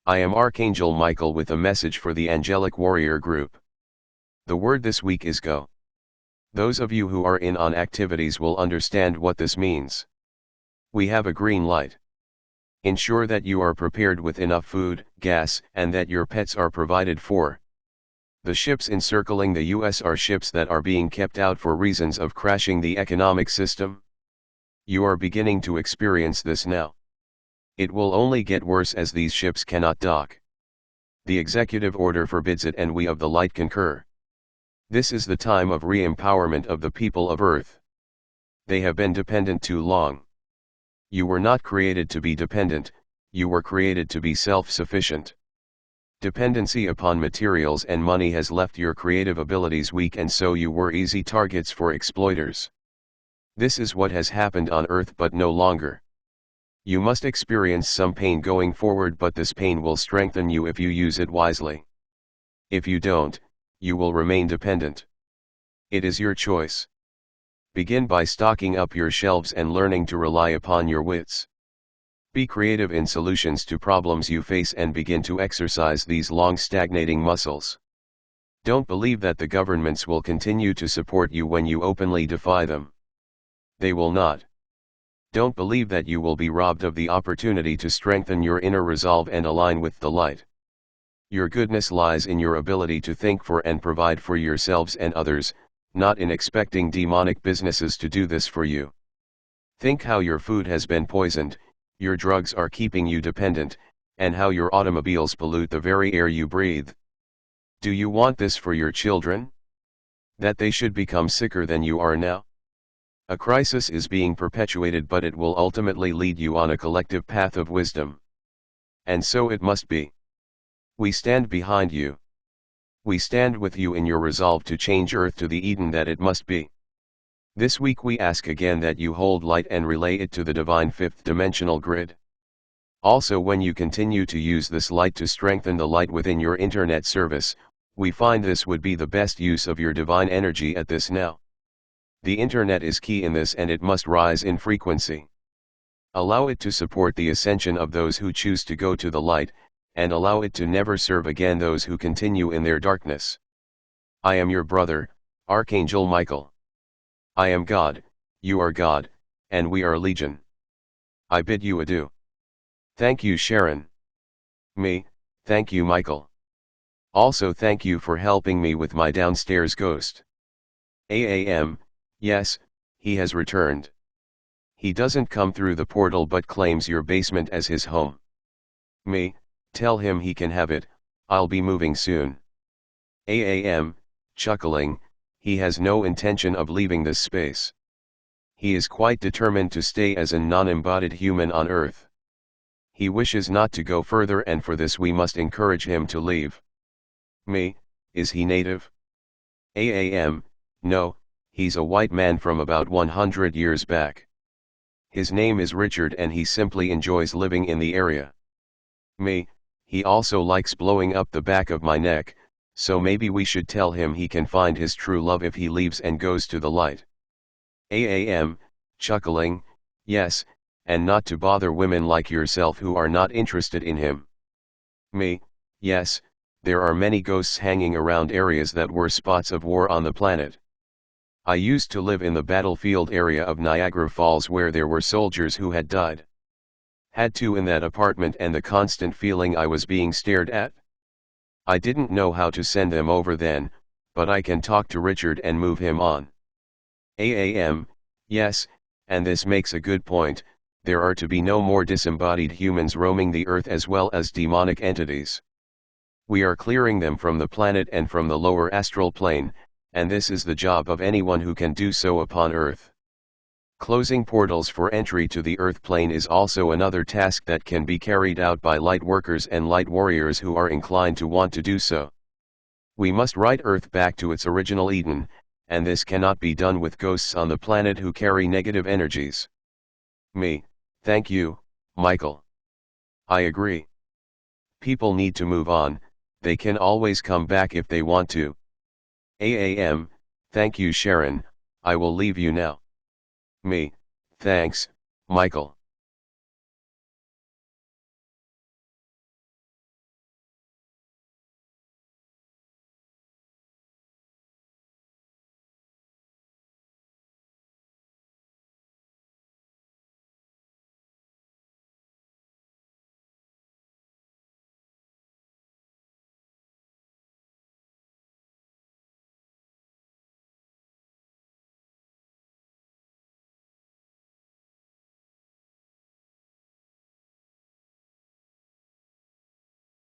I am Archangel Michael with a message for the Angelic Warrior Group. The word this week is go. Those of you who are in on activities will understand what this means. We have a green light. Ensure that you are prepared with enough food, gas, and that your pets are provided for. The ships encircling the US are ships that are being kept out for reasons of crashing the economic system. You are beginning to experience this now. It will only get worse as these ships cannot dock. The executive order forbids it and we of the light concur. This is the time of re-empowerment of the people of Earth. They have been dependent too long. You were not created to be dependent, you were created to be self-sufficient. Dependency upon materials and money has left your creative abilities weak and so you were easy targets for exploiters. This is what has happened on Earth but no longer. You must experience some pain going forward but this pain will strengthen you if you use it wisely. If you don't, you will remain dependent. It is your choice. Begin by stocking up your shelves and learning to rely upon your wits. Be creative in solutions to problems you face and begin to exercise these long stagnating muscles. Don't believe that the governments will continue to support you when you openly defy them. They will not. Don't believe that you will be robbed of the opportunity to strengthen your inner resolve and align with the light. Your goodness lies in your ability to think for and provide for yourselves and others, not in expecting demonic businesses to do this for you. Think how your food has been poisoned, your drugs are keeping you dependent, and how your automobiles pollute the very air you breathe. Do you want this for your children? That they should become sicker than you are now? A crisis is being perpetuated but it will ultimately lead you on a collective path of wisdom. And so it must be. We stand behind you. We stand with you in your resolve to change Earth to the Eden that it must be. This week we ask again that you hold light and relay it to the divine fifth dimensional grid. Also when you continue to use this light to strengthen the light within your internet service, we find this would be the best use of your divine energy at this now. The internet is key in this and it must rise in frequency. Allow it to support the ascension of those who choose to go to the light, and allow it to never serve again those who continue in their darkness. I am your brother, Archangel Michael. I am God, you are God, and we are Legion. I bid you adieu. Thank you Sharon. Me, thank you Michael. Also thank you for helping me with my downstairs ghost. AAM. Yes, he has returned. He doesn't come through the portal but claims your basement as his home. Me, tell him he can have it, I'll be moving soon. AAM, chuckling, he has no intention of leaving this space. He is quite determined to stay as a non-embodied human on Earth. He wishes not to go further and for this we must encourage him to leave. Me, is he native? AAM, no. He's a white man from about 100 years back. His name is Richard and he simply enjoys living in the area. Me, he also likes blowing up the back of my neck, so maybe we should tell him he can find his true love if he leaves and goes to the light. AAM, chuckling, yes, and not to bother women like yourself who are not interested in him. Me, yes, there are many ghosts hanging around areas that were spots of war on the planet. I used to live in the battlefield area of Niagara Falls where there were soldiers who had died. Had to in that apartment and the constant feeling I was being stared at. I didn't know how to send them over then, but I can talk to Richard and move him on. AAM, yes, and this makes a good point, there are to be no more disembodied humans roaming the earth as well as demonic entities. We are clearing them from the planet and from the lower astral plane, and this is the job of anyone who can do so upon Earth. Closing portals for entry to the Earth plane is also another task that can be carried out by light workers and light warriors who are inclined to want to do so. We must right Earth back to its original Eden, and this cannot be done with ghosts on the planet who carry negative energies. Me, thank you, Michael. I agree. People need to move on, they can always come back if they want to. AAM, thank you Sharon, I will leave you now. Me, thanks, Michael.